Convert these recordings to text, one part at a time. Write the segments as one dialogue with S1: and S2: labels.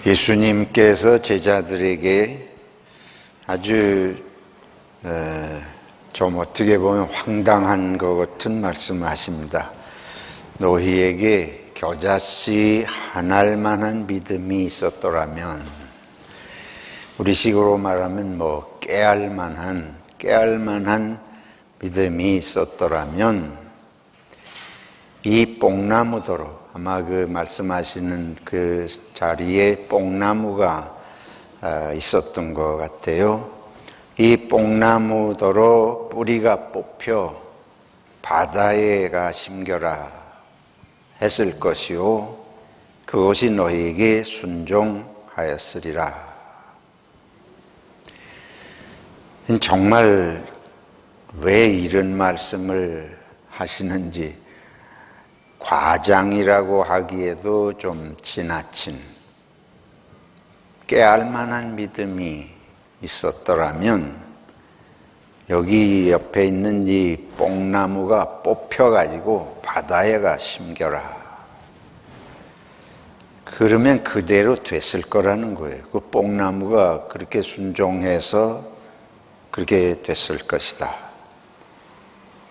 S1: 예수님께서 제자들에게 아주 좀 어떻게 보면 황당한 것 같은 말씀을 하십니다. 너희에게 겨자씨 한 알만한 믿음이 있었더라면, 우리식으로 말하면 깨알만한 믿음이 있었더라면 이 뽕나무도로, 아마 그 말씀하시는 그 자리에 뽕나무가 있었던 것 같아요. 이 뽕나무도로 뿌리가 뽑혀 바다에가 심겨라 했을 것이요, 그것이 너희에게 순종하였으리라. 정말 왜 이런 말씀을 하시는지, 과장이라고 하기에도 좀 지나친, 깨알만한 믿음이 있었더라면 여기 옆에 있는 이 뽕나무가 뽑혀가지고 바다에가 심겨라, 그러면 그대로 됐을 거라는 거예요. 그 뽕나무가 그렇게 순종해서 그렇게 됐을 것이다.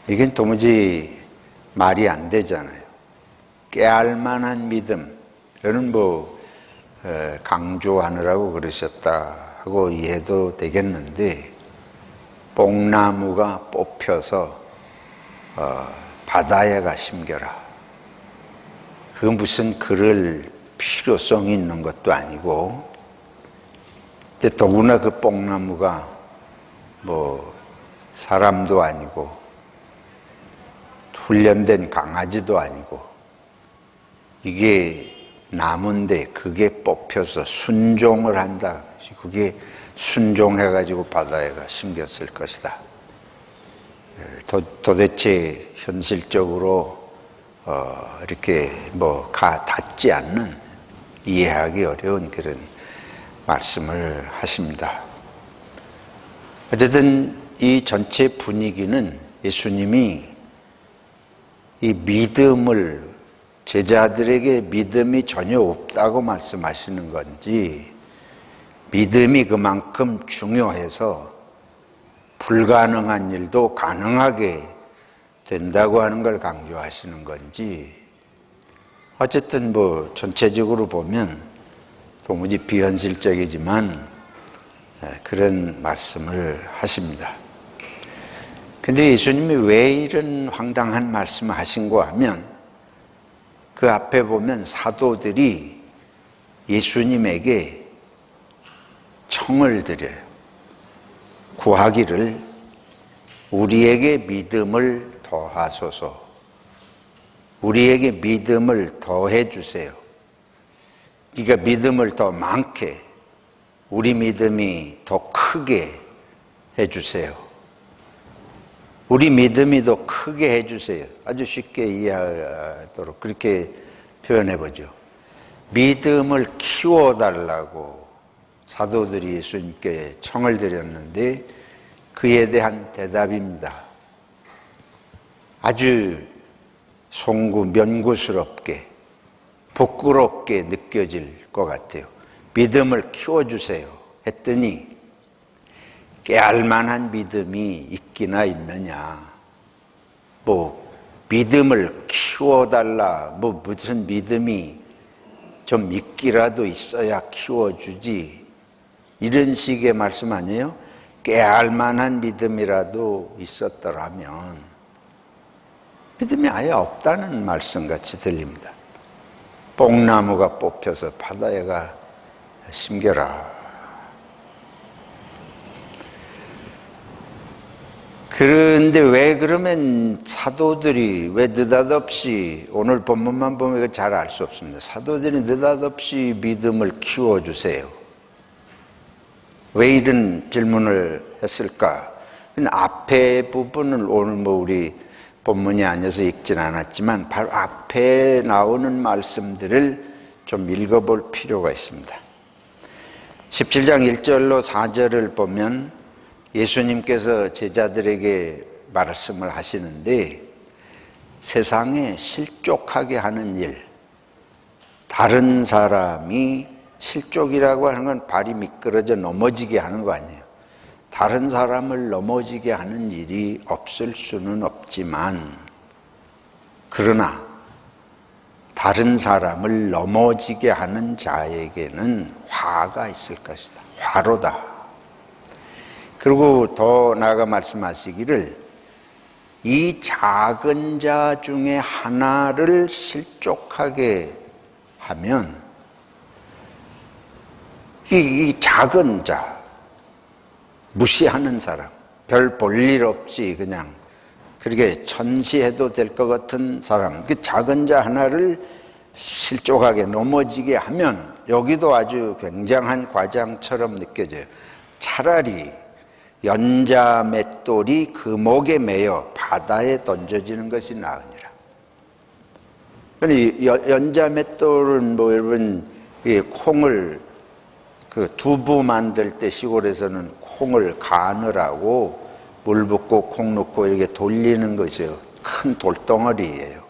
S1: 이건 도무지 말이 안 되잖아요. 깨알만한 믿음, 이거는 강조하느라고 그러셨다 하고 이해도 되겠는데, 뽕나무가 뽑혀서 바다에가 심겨라, 그 무슨 그럴 필요성이 있는 것도 아니고, 근데 더구나 그 뽕나무가 사람도 아니고 훈련된 강아지도 아니고, 이게 나무인데 그게 뽑혀서 순종을 한다, 그게 순종해가지고 바다에가 심겼을 것이다. 도대체 현실적으로 이렇게 닿지 않는, 이해하기 어려운 그런 말씀을 하십니다. 어쨌든 이 전체 분위기는 예수님이 이 믿음을, 제자들에게 믿음이 전혀 없다고 말씀하시는 건지, 믿음이 그만큼 중요해서 불가능한 일도 가능하게 된다고 하는 걸 강조하시는 건지, 어쨌든 전체적으로 보면 도무지 비현실적이지만 그런 말씀을 하십니다. 근데 예수님이 왜 이런 황당한 말씀을 하신가 하면, 그 앞에 보면 사도들이 예수님에게 청을 드려요. 구하기를 우리에게 믿음을 더하소서, 우리에게 믿음을 더해 주세요. 네가 믿음을 더 많게, 우리 믿음이 더 크게 해주세요. 우리 믿음이 더 크게 해주세요. 아주 쉽게 이해하도록 그렇게 표현해보죠. 믿음을 키워달라고 사도들이 예수님께 청을 드렸는데, 그에 대한 대답입니다. 아주 면구스럽게, 부끄럽게 느껴질 것 같아요. 믿음을 키워주세요 했더니, 깨알만한 믿음이 있기나 있느냐, 믿음을 키워달라, 무슨 믿음이 좀 있기라도 있어야 키워주지, 이런 식의 말씀 아니에요? 깨알만한 믿음이라도 있었더라면, 믿음이 아예 없다는 말씀같이 들립니다. 뽕나무가 뽑혀서 바다에가 심겨라. 그런데 왜 그러면 사도들이 왜 느닷없이, 오늘 본문만 보면 이걸 잘 알 수 없습니다. 사도들이 느닷없이 믿음을 키워주세요, 왜 이런 질문을 했을까? 앞에 부분을 오늘 우리 본문이 아니어서 읽진 않았지만 바로 앞에 나오는 말씀들을 좀 읽어볼 필요가 있습니다. 17장 1절로 4절을 보면 예수님께서 제자들에게 말씀을 하시는데, 세상에 실족하게 하는 일, 다른 사람이 실족이라고 하는 건 발이 미끄러져 넘어지게 하는 거 아니에요. 다른 사람을 넘어지게 하는 일이 없을 수는 없지만, 그러나 다른 사람을 넘어지게 하는 자에게는 화가 있을 것이다. 화로다. 그리고 더 나아가 말씀하시기를 이 작은 자 중에 하나를 실족하게 하면 이 작은 자, 무시하는 사람, 별 볼 일 없이 그냥 그렇게 천시해도 될 것 같은 사람, 그 작은 자 하나를 실족하게 넘어지게 하면, 여기도 아주 굉장한 과장처럼 느껴져요. 차라리 연자 맷돌이 그 목에 매여 바다에 던져지는 것이 나으니라. 연자 맷돌은 뭐 여러분 콩을 그 두부 만들 때 시골에서는 콩을 가느라고 물 붓고 콩 넣고 이렇게 돌리는 것이요. 큰 돌덩어리예요.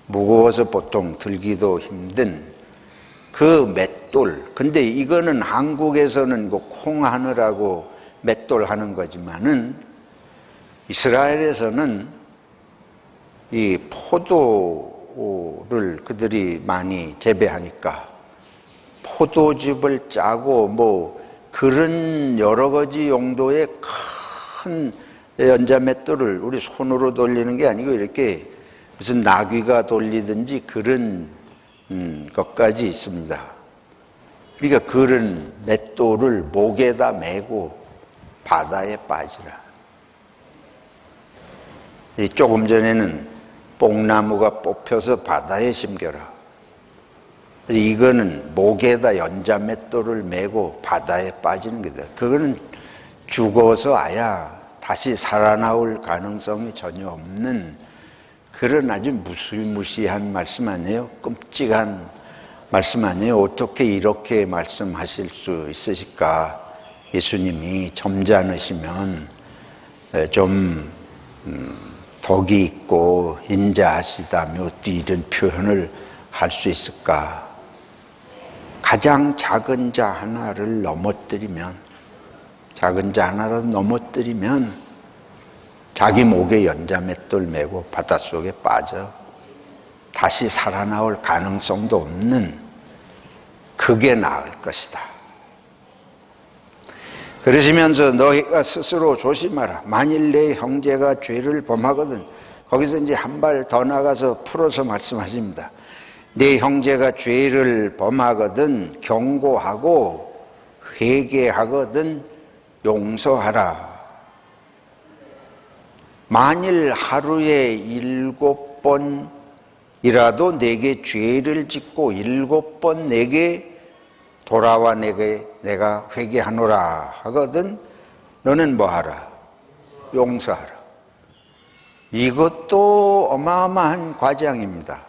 S1: 무거워서 보통 들기도 힘든 그 맷돌. 근데 이거는 한국에서는 그 콩 하느라고 맷돌 하는 거지만은 이스라엘에서는 이 포도를 그들이 많이 재배하니까 포도즙을 짜고 뭐 그런 여러 가지 용도의 큰 연자 맷돌을 우리 손으로 돌리는 게 아니고 이렇게 무슨 나귀가 돌리든지 그런 것까지 있습니다. 그러니까 그런 맷돌을 목에다 메고 바다에 빠지라. 조금 전에는 뽕나무가 뽑혀서 바다에 심겨라. 이거는 목에다 연자 맷돌을 메고 바다에 빠지는 거다. 그거는 죽어서 아야 다시 살아나올 가능성이 전혀 없는 그런 아주 무시무시한 말씀 아니에요? 끔찍한 말씀 아니에요? 어떻게 이렇게 말씀하실 수 있으실까? 예수님이 점잖으시면 좀 덕이 있고 인자하시다며 어떻게 이런 표현을 할 수 있을까? 가장 작은 자 하나를 넘어뜨리면, 작은 자 하나를 넘어뜨리면 자기 목에 연자 맷돌 메고 바닷속에 빠져 다시 살아나올 가능성도 없는 그게 나을 것이다. 그러시면서 너희가 스스로 조심하라. 만일 내 형제가 죄를 범하거든, 거기서 이제 한 발 더 나가서 풀어서 말씀하십니다. 내 형제가 죄를 범하거든 경고하고 회개하거든 용서하라. 만일 하루에 7번이라도 내게 죄를 짓고 7번 내게 돌아와 내가 회개하노라 하거든 너는 뭐하라? 용서하라. 이것도 어마어마한 과장입니다.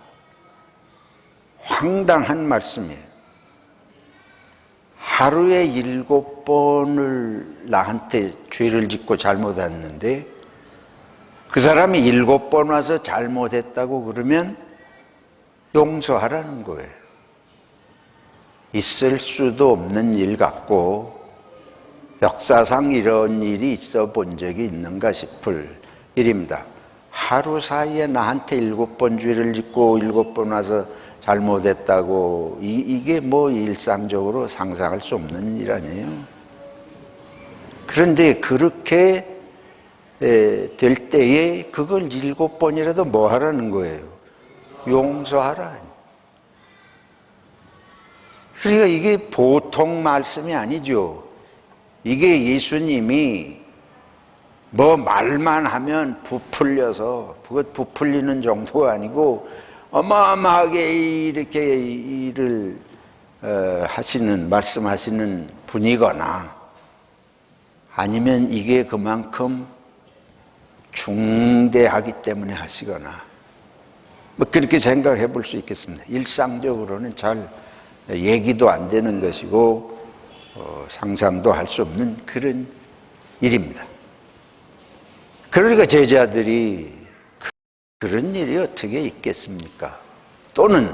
S1: 황당한 말씀이에요. 하루에 7번을 나한테 죄를 짓고 잘못했는데 그 사람이 7번 와서 잘못했다고 그러면 용서하라는 거예요. 있을 수도 없는 일 같고 역사상 이런 일이 있어 본 적이 있는가 싶을 일입니다. 하루 사이에 나한테 7번 죄를 짓고 7번 와서 잘못했다고 이게 뭐 일상적으로 상상할 수 없는 일 아니에요? 그런데 그렇게 될 때에 그걸 7번이라도 뭐 하라는 거예요? 용서하라. 그러니까 이게 보통 말씀이 아니죠. 이게 예수님이 뭐 말만 하면 부풀려서 그것 부풀리는 정도가 아니고 어마어마하게 이렇게 일을 말씀하시는 분이거나 아니면 이게 그만큼 중대하기 때문에 하시거나 뭐 그렇게 생각해 볼 수 있겠습니다. 일상적으로는 잘 얘기도 안 되는 것이고 상상도 할 수 없는 그런 일입니다. 그러니까 제자들이 그런 일이 어떻게 있겠습니까? 또는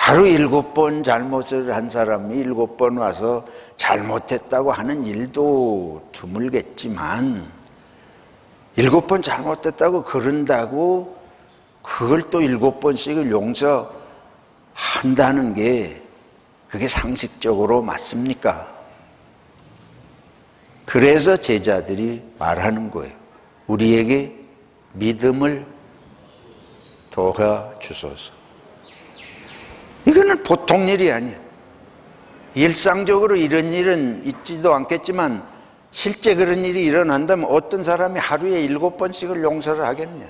S1: 하루 7번 잘못을 한 사람이 7번 와서 잘못했다고 하는 일도 드물겠지만 7번 잘못했다고 그런다고 그걸 또 7번씩을 용서한다는 게 그게 상식적으로 맞습니까? 그래서 제자들이 말하는 거예요. 우리에게 믿음을 도와주소서. 이거는 보통 일이 아니에요. 일상적으로 이런 일은 있지도 않겠지만 실제 그런 일이 일어난다면 어떤 사람이 하루에 7번씩을 용서를 하겠냐.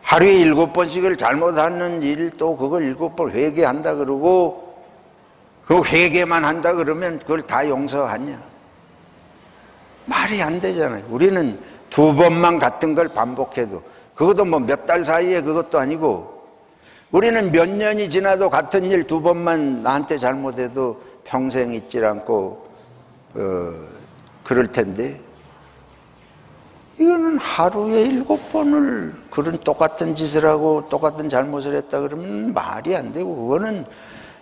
S1: 하루에 7번씩을 잘못하는 일도 그걸 7번 회개한다 그러고 그 회개만 한다 그러면 그걸 다 용서하냐. 말이 안 되잖아요. 우리는 2번만 같은 걸 반복해도 그것도 뭐 몇 달 사이에 그것도 아니고 우리는 몇 년이 지나도 같은 일 2번만 나한테 잘못해도 평생 잊질 않고 그럴 텐데 이거는 하루에 7번을 그런 똑같은 짓을 하고 똑같은 잘못을 했다 그러면 말이 안 되고 그거는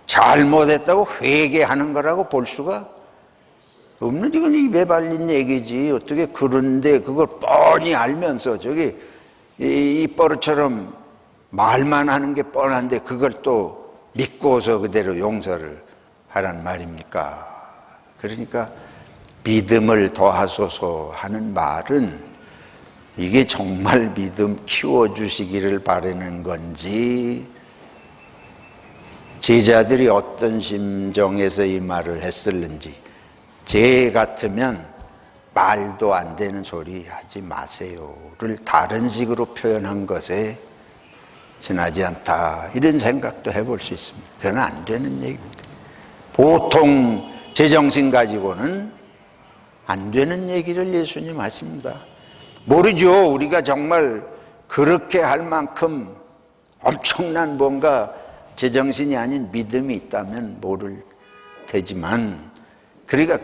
S1: 잘못했다고 회개하는 거라고 볼 수가 없는, 이건 입에 발린 얘기지. 어떻게 그런데 그걸 뻔히 알면서 저기 이 버릇처럼 말만 하는 게 뻔한데 그걸 또 믿고서 그대로 용서를 하란 말입니까? 그러니까 믿음을 더하소서 하는 말은 이게 정말 믿음 키워주시기를 바라는 건지 제자들이 어떤 심정에서 이 말을 했을는지 제 같으면 말도 안 되는 소리 하지 마세요를 다른 식으로 표현한 것에 지나지 않다 이런 생각도 해볼 수 있습니다. 그건 안 되는 얘기입니다. 보통 제정신 가지고는 안 되는 얘기를 예수님 하십니다. 모르죠. 우리가 정말 그렇게 할 만큼 엄청난 뭔가 제정신이 아닌 믿음이 있다면 모를 테지만 그러니까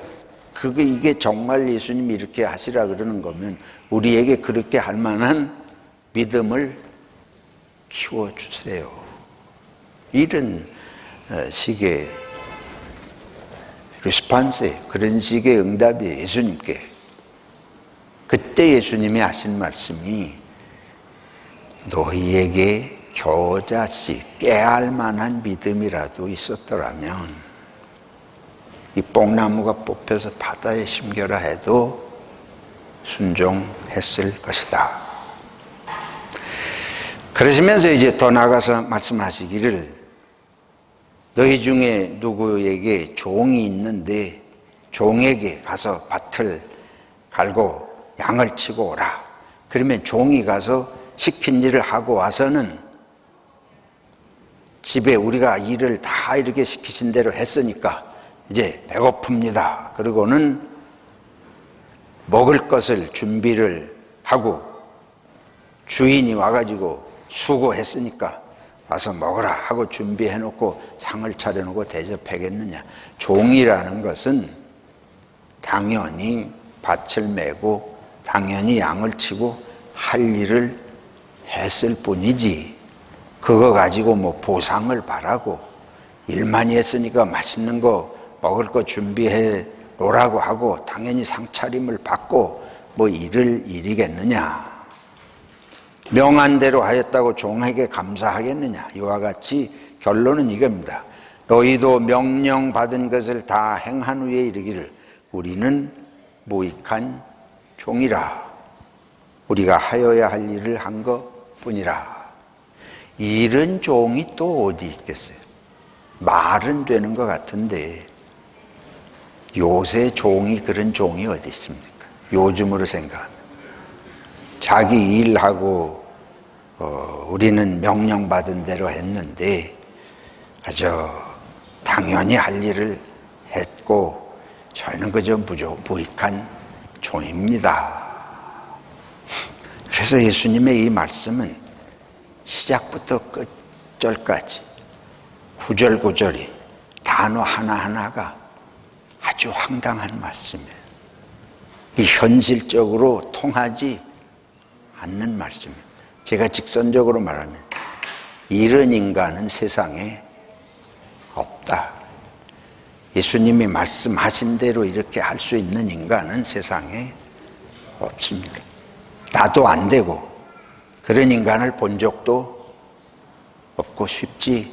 S1: 이게 정말 예수님이 이렇게 하시라 그러는 거면 우리에게 그렇게 할 만한 믿음을 키워주세요. 이런 식의 리스판스예요. 그런 식의 응답이에요. 예수님께. 그때 예수님이 하신 말씀이 너희에게 겨자씨 깨알 만한 믿음이라도 있었더라면 이 뽕나무가 뽑혀서 바다에 심겨라 해도 순종했을 것이다. 그러시면서 이제 더 나아가서 말씀하시기를 너희 중에 누구에게 종이 있는데 종에게 가서 밭을 갈고 양을 치고 오라. 그러면 종이 가서 시킨 일을 하고 와서는 집에 우리가 일을 다 이렇게 시키신 대로 했으니까 이제 배고픕니다. 그리고는 먹을 것을 준비를 하고 주인이 와가지고 수고했으니까 와서 먹으라 하고 준비해놓고 상을 차려놓고 대접하겠느냐. 종이라는 것은 당연히 밭을 메고 당연히 양을 치고 할 일을 했을 뿐이지 그거 가지고 뭐 보상을 바라고 일 많이 했으니까 맛있는 거 먹을 거 준비해 놓으라고 하고 당연히 상차림을 받고 뭐 이럴 일이겠느냐. 명한 대로 하였다고 종에게 감사하겠느냐. 이와 같이 결론은 이겁니다. 너희도 명령받은 것을 다 행한 후에 이르기를 우리는 무익한 종이라. 우리가 하여야 할 일을 한 것뿐이라. 이런 종이 또 어디 있겠어요? 말은 되는 것 같은데 요새 종이 그런 종이 어디 있습니까? 요즘으로 생각하면 자기 일하고 우리는 명령받은 대로 했는데 아주 당연히 할 일을 했고 저희는 그저 무익한 종입니다. 그래서 예수님의 이 말씀은 시작부터 끝절까지 구절구절이 단어 하나하나가 아주 황당한 말씀이에요. 이 현실적으로 통하지 않는 말씀이에요. 제가 직선적으로 말하면 이런 인간은 세상에 없다. 예수님이 말씀하신 대로 이렇게 할 수 있는 인간은 세상에 없습니다. 나도 안 되고 그런 인간을 본 적도 없고 쉽지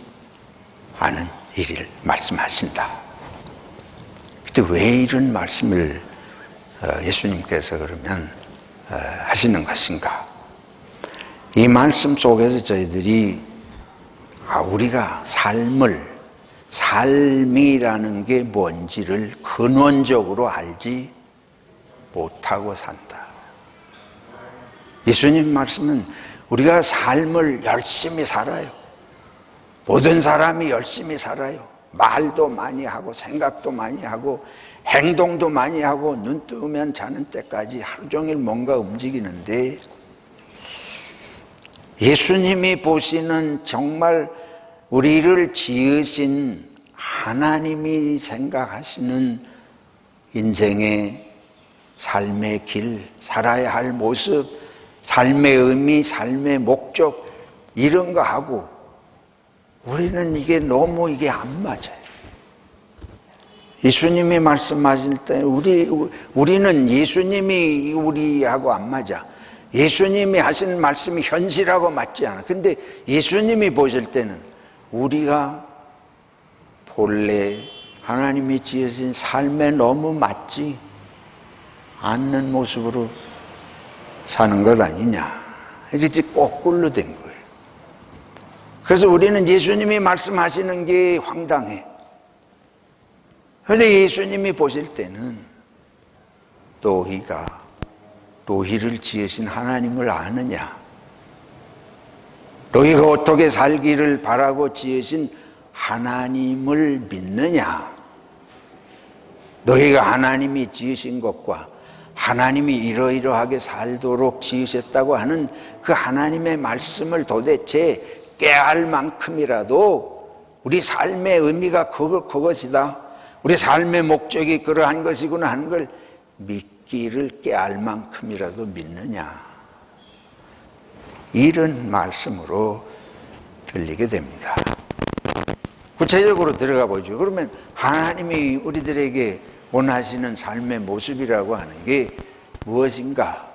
S1: 않은 일을 말씀하신다. 근데 왜 이런 말씀을 예수님께서 그러면 하시는 것인가? 이 말씀 속에서 저희들이 우리가 삶이라는 게 뭔지를 근원적으로 알지 못하고 산다. 예수님 말씀은 우리가 삶을 열심히 살아요. 모든 사람이 열심히 살아요. 말도 많이 하고 생각도 많이 하고 행동도 많이 하고 눈 뜨면 자는 때까지 하루 종일 뭔가 움직이는데, 예수님이 보시는 정말 우리를 지으신 하나님이 생각하시는 인생의 삶의 길, 살아야 할 모습, 삶의 의미, 삶의 목적, 이런 거 하고 우리는 이게 너무 안 맞아요. 예수님이 말씀하실 때 우리는 예수님이 우리하고 안 맞아. 예수님이 하신 말씀이 현실하고 맞지 않아. 근데 예수님이 보실 때는 우리가 본래 하나님이 지으신 삶에 너무 맞지 않는 모습으로 사는 것 아니냐, 이렇게 거꾸로 된 거예요. 그래서 우리는 예수님이 말씀하시는 게 황당해. 그런데 예수님이 보실 때는 너희를 지으신 하나님을 아느냐? 너희가 어떻게 살기를 바라고 지으신 하나님을 믿느냐? 너희가 하나님이 지으신 것과 하나님이 이러이러하게 살도록 지으셨다고 하는 그 하나님의 말씀을 도대체 깨알 만큼이라도 우리 삶의 의미가 그것이다, 우리 삶의 목적이 그러한 것이구나 하는 걸 믿기를 깨알 만큼이라도 믿느냐, 이런 말씀으로 들리게 됩니다. 구체적으로 들어가 보죠. 그러면 하나님이 우리들에게 원하시는 삶의 모습이라고 하는 게 무엇인가?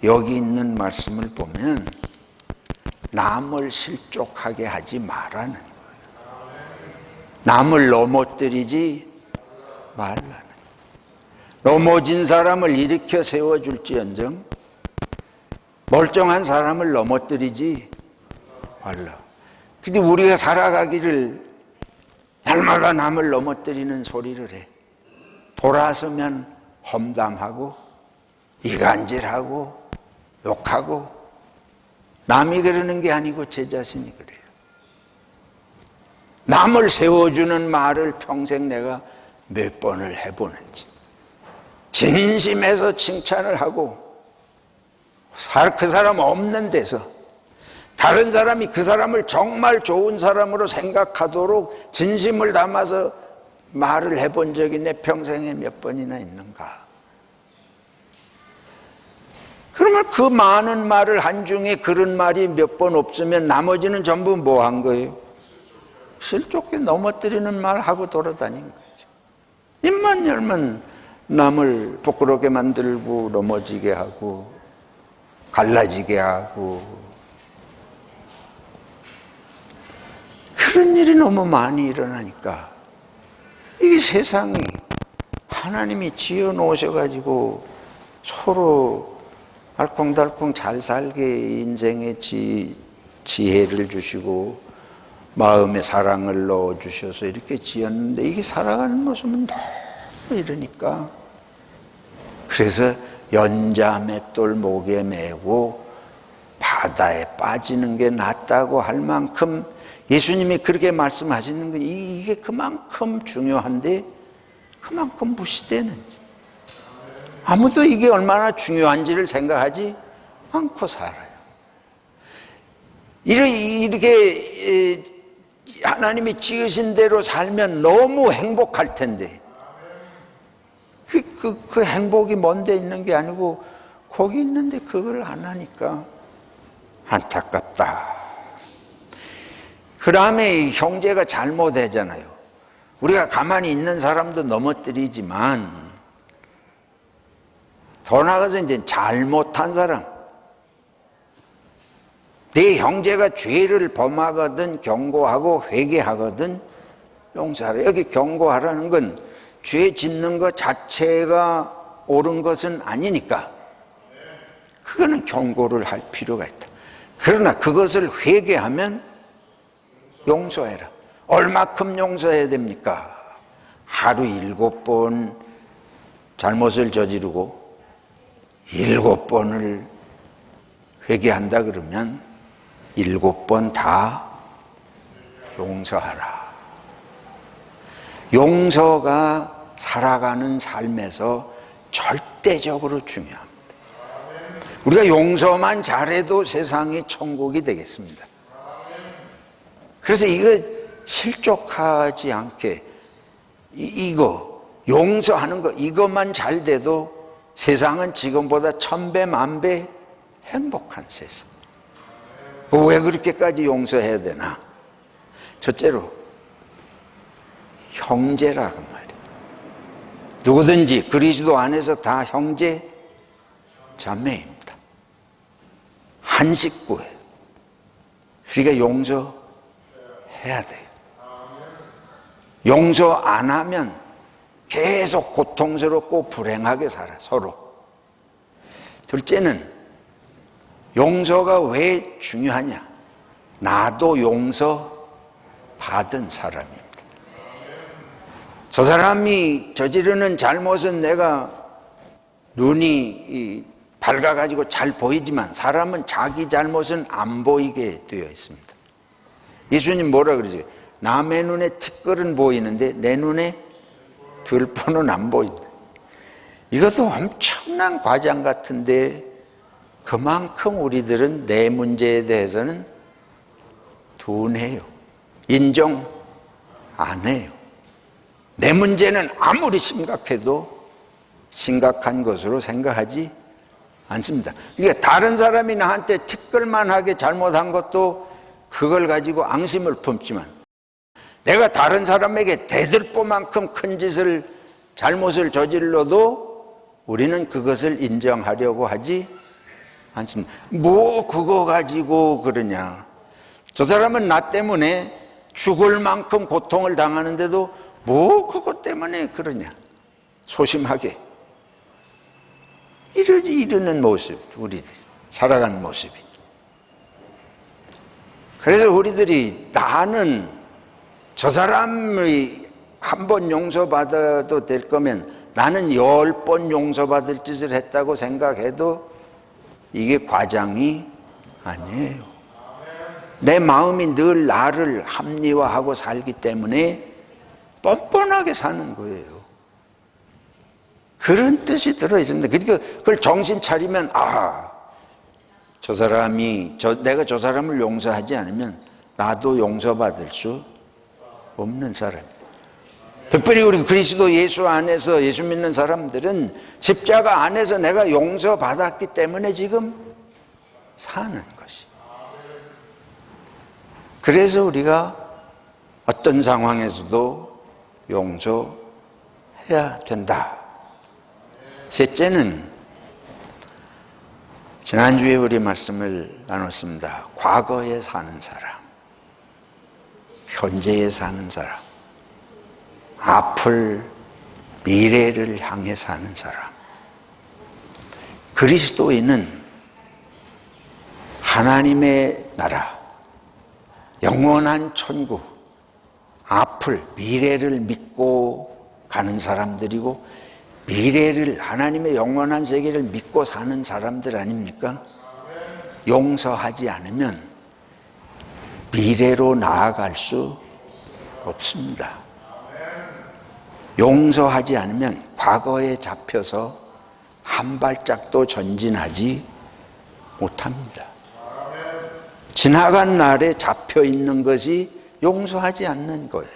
S1: 여기 있는 말씀을 보면 남을 실족하게 하지 말라는 거예요. 남을 넘어뜨리지 말라는 거예요. 넘어진 사람을 일으켜 세워줄지언정 멀쩡한 사람을 넘어뜨리지 말라. 근데 우리가 살아가기를 날마다 남을 넘어뜨리는 소리를 해. 돌아서면 험담하고 이간질하고 욕하고, 남이 그러는 게 아니고 제 자신이 그래요. 남을 세워주는 말을 평생 내가 몇 번을 해보는지, 진심에서 칭찬을 하고 그 사람 없는 데서 다른 사람이 그 사람을 정말 좋은 사람으로 생각하도록 진심을 담아서 말을 해본 적이 내 평생에 몇 번이나 있는가? 그러면 그 많은 말을 한중에 그런 말이 몇 번 없으면 나머지는 전부 뭐 한 거예요? 실족해 넘어뜨리는 말 하고 돌아다닌 거죠. 입만 열면 남을 부끄럽게 만들고 넘어지게 하고 갈라지게 하고, 그런 일이 너무 많이 일어나니까 이 세상이 하나님이 지어 놓으셔가지고 서로 알콩달콩 잘 살게 인생의 지혜를 주시고 마음의 사랑을 넣어주셔서 이렇게 지었는데 이게 살아가는 모습은 너무 이러니까, 그래서 연자맷돌 목에 메고 바다에 빠지는 게 낫다고 할 만큼 예수님이 그렇게 말씀하시는 건 이게 그만큼 중요한데 그만큼 무시되는지, 아무도 이게 얼마나 중요한지를 생각하지 않고 살아요. 이렇게 하나님이 지으신 대로 살면 너무 행복할 텐데 그 행복이 먼 데 있는 게 아니고 거기 있는데 그걸 안 하니까 안타깝다 그 다음에 형제가 잘못하잖아요. 우리가 가만히 있는 사람도 넘어뜨리지만 더 나아가서 이제 잘못한 사람, 내 형제가 죄를 범하거든 경고하고 회개하거든 용서하라. 여기 경고하라는 건 죄 짓는 것 자체가 옳은 것은 아니니까 그거는 경고를 할 필요가 있다. 그러나 그것을 회개하면 용서해라. 얼마큼 용서해야 됩니까? 하루 7번 잘못을 저지르고 7번을 회개한다 그러면 7번 다 용서하라. 용서가 살아가는 삶에서 절대적으로 중요합니다. 우리가 용서만 잘해도 세상이 천국이 되겠습니다. 그래서 이거 실족하지 않게 이거 용서하는 거 이것만 잘 돼도 세상은 지금보다 1000배 만배 행복한 세상. 왜 그렇게까지 용서해야 되나? 첫째로 형제라고 말이에요. 누구든지 그리스도 안에서 다 형제 자매입니다. 한 식구예요. 그러니까 용서해야 돼요. 용서 안 하면 계속 고통스럽고 불행하게 살아 서로. 둘째는 용서가 왜 중요하냐? 나도 용서 받은 사람입니다. 저 사람이 저지르는 잘못은 내가 눈이 밝아가지고 잘 보이지만 사람은 자기 잘못은 안 보이게 되어 있습니다. 예수님 뭐라 그러지? 남의 눈에 티끌은 보이는데 내 눈에 들보는 안 보인다. 이것도 엄청난 과장 같은데 그만큼 우리들은 내 문제에 대해서는 둔해요. 인정 안 해요. 내 문제는 아무리 심각해도 심각한 것으로 생각하지 않습니다. 그러니까 다른 사람이 나한테 티끌만하게 잘못한 것도 그걸 가지고 앙심을 품지만 내가 다른 사람에게 대들보만큼 큰 짓을 잘못을 저질러도 우리는 그것을 인정하려고 하지 않습니다. 뭐 그거 가지고 그러냐. 저 사람은 나 때문에 죽을 만큼 고통을 당하는데도 뭐 그것 때문에 그러냐. 소심하게 이러는 모습, 우리들 살아가는 모습이. 그래서 우리들이 나는 저 사람이 한 번 용서받아도 될 거면 나는 10번 용서받을 짓을 했다고 생각해도 이게 과장이 아니에요. 내 마음이 늘 나를 합리화하고 살기 때문에 뻔뻔하게 사는 거예요. 그런 뜻이 들어있습니다. 그러니까 그걸 정신 차리면 저 사람이 내가 저 사람을 용서하지 않으면 나도 용서받을 수 없는 사람이다. 특별히 우리 그리스도 예수 안에서 예수 믿는 사람들은 십자가 안에서 내가 용서받았기 때문에 지금 사는 것이. 그래서 우리가 어떤 상황에서도 용서해야 된다. 셋째는 지난주에 우리 말씀을 나눴습니다. 과거에 사는 사람, 현재에 사는 사람, 앞을 미래를 향해 사는 사람. 그리스도인은 하나님의 나라, 영원한 천국, 앞을 미래를 믿고 가는 사람들이고 미래를 하나님의 영원한 세계를 믿고 사는 사람들 아닙니까? 용서하지 않으면 미래로 나아갈 수 없습니다. 용서하지 않으면 과거에 잡혀서 한 발짝도 전진하지 못합니다. 지나간 날에 잡혀 있는 것이 용서하지 않는 거예요.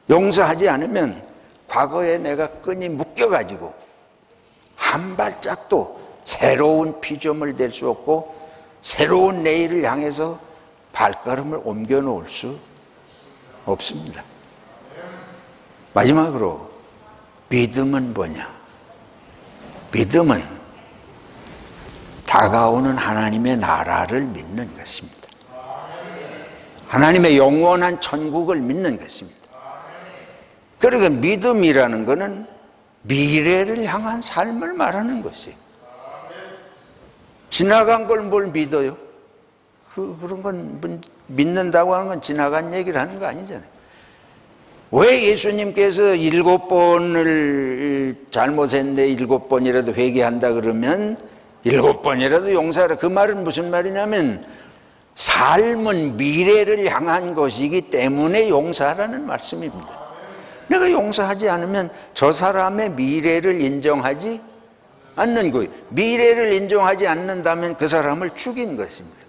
S1: 용서하지 않으면 과거에 내가 끈이 묶여가지고 한 발짝도 새로운 피조물 될 수 없고 새로운 내일을 향해서 발걸음을 옮겨 놓을 수 없습니다. 마지막으로 믿음은 뭐냐? 믿음은 다가오는 하나님의 나라를 믿는 것입니다. 하나님의 영원한 천국을 믿는 것입니다. 그러니까 믿음이라는 것은 미래를 향한 삶을 말하는 것이에요. 지나간 걸 뭘 믿어요? 그런 건 믿는다고 하는 건 지나간 얘기를 하는 거 아니잖아요. 왜 예수님께서 7번을 잘못했는데 7번이라도 회개한다 그러면 7번이라도 용서하라, 그 말은 무슨 말이냐면 삶은 미래를 향한 것이기 때문에 용서하라는 말씀입니다. 내가 용서하지 않으면 저 사람의 미래를 인정하지 않는 거예요. 미래를 인정하지 않는다면 그 사람을 죽인 것입니다.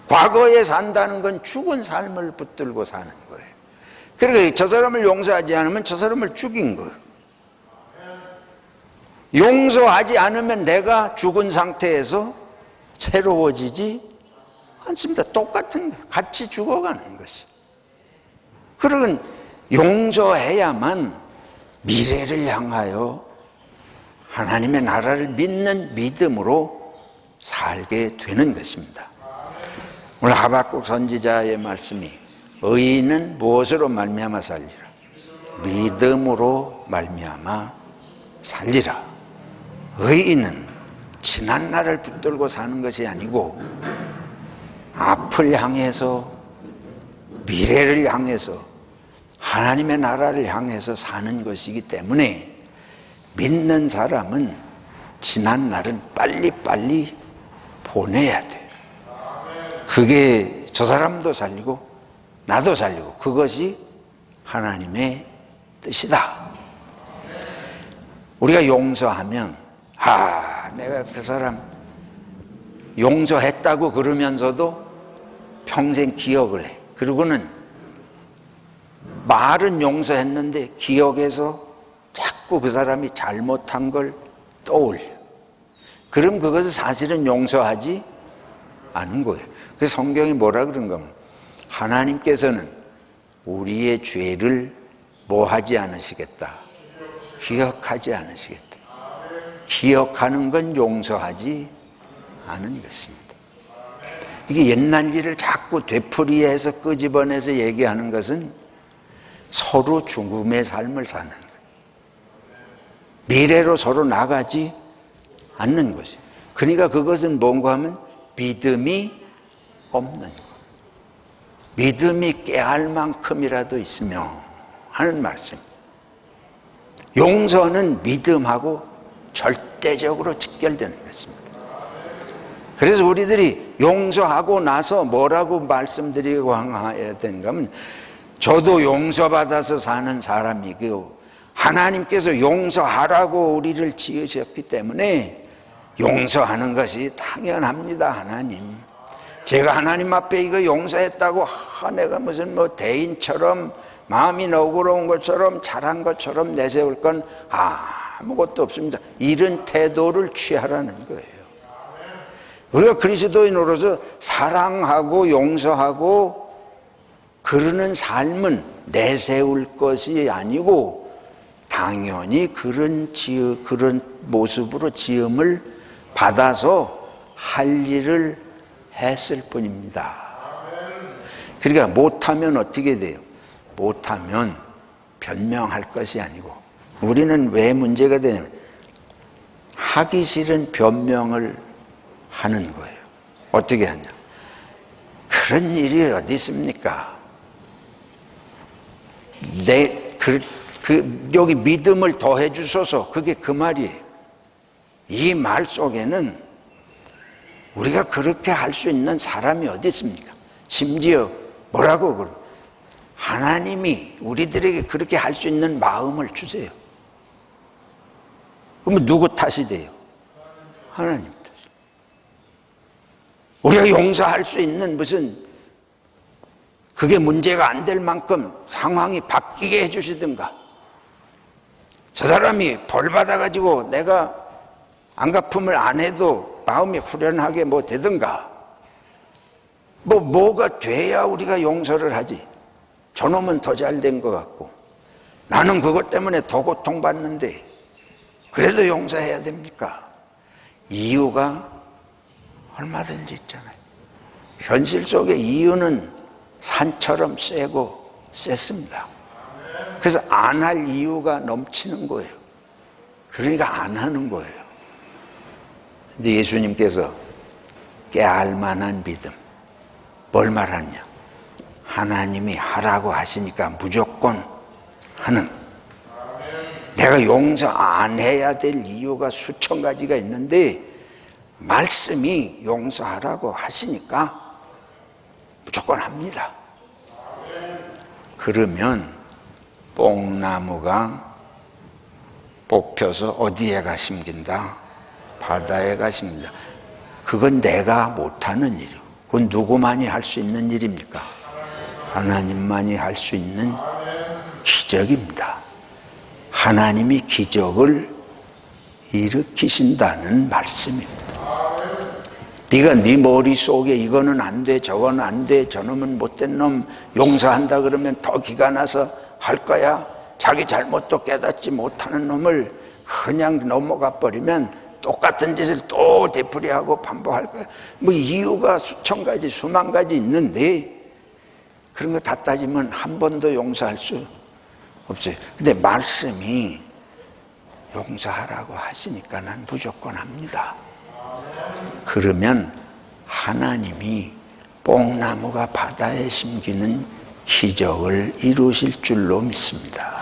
S1: 과거에 산다는 건 죽은 삶을 붙들고 사는 거예요. 그러니까 저 사람을 용서하지 않으면 저 사람을 죽인 거예요. 용서하지 않으면 내가 죽은 상태에서 새로워지지 않습니다. 똑같은 거예요. 같이 죽어가는 것이. 그러면 용서해야만 미래를 향하여 하나님의 나라를 믿는 믿음으로 살게 되는 것입니다. 오늘 하박국 선지자의 말씀이 의인은 무엇으로 말미암아 살리라? 믿음으로 말미암아 살리라. 의인은 지난 날을 붙들고 사는 것이 아니고 앞을 향해서, 미래를 향해서, 하나님의 나라를 향해서 사는 것이기 때문에 믿는 사람은 지난 날은 빨리빨리 보내야 돼요. 그게 저 사람도 살리고 나도 살리고 그것이 하나님의 뜻이다. 우리가 용서하면 내가 그 사람 용서했다고 그러면서도 평생 기억을 해. 그리고는 말은 용서했는데 기억에서 자꾸 그 사람이 잘못한 걸 떠올려. 그럼 그것은 사실은 용서하지 않은 거예요. 그래서 성경이 뭐라 그런가 하면 하나님께서는 우리의 죄를 뭐 하지 않으시겠다? 기억하지 않으시겠다. 기억하는 건 용서하지 않은 것입니다. 이게 옛날 일을 자꾸 되풀이해서 끄집어내서 얘기하는 것은 서로 죽음의 삶을 사는 거예요. 미래로 서로 나가지 않는 것이에요. 그러니까 그것은 뭔가 하면 믿음이 없는 거예요. 믿음이 깨알 만큼이라도 있으며 하는 말씀. 용서는 믿음하고 절대적으로 직결되는 것입니다. 그래서 우리들이 용서하고 나서 뭐라고 말씀드리고 해야 되는가 하면 저도 용서받아서 사는 사람이고 하나님께서 용서하라고 우리를 지으셨기 때문에 용서하는 것이 당연합니다. 하나님, 제가 하나님 앞에 이거 용서했다고 내가 무슨 대인처럼 마음이 너그러운 것처럼 잘한 것처럼 내세울 건 아무것도 없습니다. 이런 태도를 취하라는 거예요. 우리가 그리스도인으로서 사랑하고 용서하고 그러는 삶은 내세울 것이 아니고 당연히 그런 모습으로 지음을 받아서 할 일을 했을 뿐입니다. 그러니까 못하면 어떻게 돼요? 못하면 변명할 것이 아니고 우리는 왜 문제가 되냐면 하기 싫은 변명을 하는 거예요. 어떻게 하냐? 그런 일이 어디 있습니까? 여기 믿음을 더해 주소서. 그게 그 말이에요. 이 말 속에는 우리가 그렇게 할 수 있는 사람이 어디 있습니까? 심지어 뭐라고 그러고 하나님이 우리들에게 그렇게 할 수 있는 마음을 주세요. 그러면 누구 탓이 돼요? 하나님 탓. 우리가 용서할 수 있는 무슨 그게 문제가 안 될 만큼 상황이 바뀌게 해주시든가, 저 사람이 벌 받아가지고 내가 안갚음을 안 해도 마음이 후련하게 되든가, 뭐가 돼야 우리가 용서를 하지. 저놈은 더 잘 된 것 같고 나는 그것 때문에 더 고통받는데 그래도 용서해야 됩니까? 이유가 얼마든지 있잖아요. 현실 속의 이유는 산처럼 세고 셌습니다. 그래서 안 할 이유가 넘치는 거예요. 그러니까 안 하는 거예요. 근데 예수님께서 깨알 만한 믿음, 뭘 말하냐? 하나님이 하라고 하시니까 무조건 하는. 내가 용서 안 해야 될 이유가 수천 가지가 있는데 말씀이 용서하라고 하시니까 무조건 합니다. 그러면 뽕나무가 뽑혀서 어디에가 심긴다? 바다에가 심긴다. 그건 내가 못하는 일이요. 그건 누구만이 할 수 있는 일입니까? 하나님만이 할 수 있는 기적입니다. 하나님이 기적을 일으키신다는 말씀입니다. 네가 네 머릿속에 이거는 안 돼, 저거는 안 돼, 저놈은 못된 놈 용서한다 그러면 더 기가 나서 할 거야. 자기 잘못도 깨닫지 못하는 놈을 그냥 넘어가 버리면 똑같은 짓을 또 되풀이하고 반복할 거야. 이유가 수천 가지, 수만 가지 있는데 그런 거 다 따지면 한 번도 용서할 수 없어요. 근데 말씀이 용서하라고 하시니까 난 무조건 합니다. 그러면 하나님이 뽕나무가 바다에 심기는 기적을 이루실 줄로 믿습니다.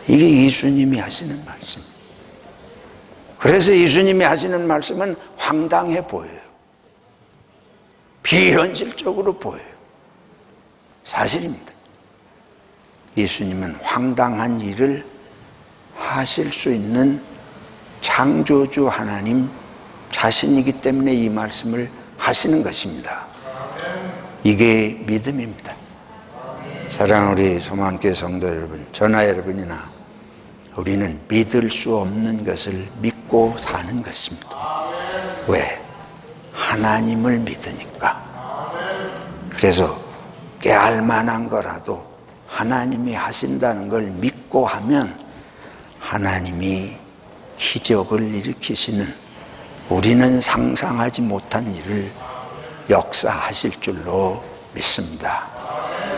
S1: 이게 예수님이 하시는 말씀입니다. 그래서 예수님이 하시는 말씀은 황당해 보여요. 비현실적으로 보여요. 사실입니다. 예수님은 황당한 일을 하실 수 있는 창조주 하나님 자신이기 때문에 이 말씀을 하시는 것입니다. 이게 믿음입니다. 사랑하는 우리 소망교회 성도 여러분, 저나 여러분이나 우리는 믿을 수 없는 것을 믿고 사는 것입니다. 왜? 하나님을 믿으니까. 그래서 깨알 만한 거라도 하나님이 하신다는 걸 믿고 하면 하나님이 기적을 일으키시는, 우리는 상상하지 못한 일을 역사하실 줄로 믿습니다.